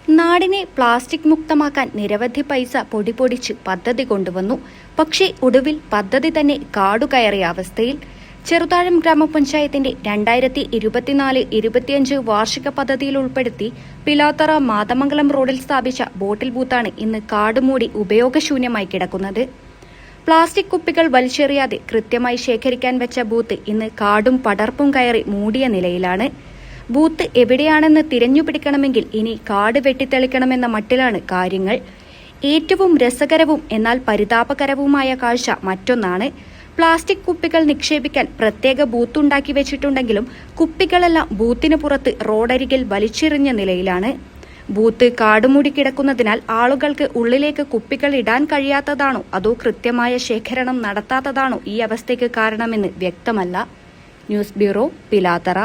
നാടിനെ പ്ലാസ്റ്റിക് മുക്തമാക്കാൻ നിരവധി പൈസ പൊടിപൊടിച്ച് പദ്ധതി കൊണ്ടുവന്നു. പക്ഷേ ഒടുവിൽ പദ്ധതി തന്നെ കാടുകയറിയ അവസ്ഥയിൽ. ചെറുതാഴം ഗ്രാമപഞ്ചായത്തിന്റെ 2024-25 വാർഷിക പദ്ധതിയിൽ ഉൾപ്പെടുത്തി പിലാത്തറ മാതമംഗലം റോഡിൽ സ്ഥാപിച്ച ബോട്ടിൽ ബൂത്താണ് ഇന്ന് കാടുമൂടി ഉപയോഗശൂന്യമായി കിടക്കുന്നത്. പ്ലാസ്റ്റിക് കുപ്പികൾ വലിച്ചെറിയാതെ കൃത്യമായി ശേഖരിക്കാൻ വെച്ച ബൂത്ത് ഇന്ന് കാടും പടർപ്പും കയറി മൂടിയ നിലയിലാണ്. ബൂത്ത് എവിടെയാണെന്ന് തിരഞ്ഞുപിടിക്കണമെങ്കിൽ ഇനി കാട് വെട്ടിത്തെളിക്കണമെന്ന മട്ടിലാണ് കാര്യങ്ങൾ. ഏറ്റവും രസകരവും എന്നാൽ പരിതാപകരവുമായ കാഴ്ച മറ്റൊന്നാണ്. പ്ലാസ്റ്റിക് കുപ്പികൾ നിക്ഷേപിക്കാൻ പ്രത്യേക ബൂത്ത് ഉണ്ടാക്കി വെച്ചിട്ടുണ്ടെങ്കിലും കുപ്പികളെല്ലാം ബൂത്തിന് പുറത്ത് റോഡരികിൽ വലിച്ചെറിഞ്ഞ നിലയിലാണ്. ബൂത്ത് കാടുമൂടി കിടക്കുന്നതിനാൽ ആളുകൾക്ക് ഉള്ളിലേക്ക് കുപ്പികൾ ഇടാൻ കഴിയാത്തതാണോ അതോ കൃത്യമായ ശേഖരണം നടത്താത്തതാണോ ഈ അവസ്ഥയ്ക്ക് കാരണമെന്ന് വ്യക്തമല്ല. News bureau, Pilathara.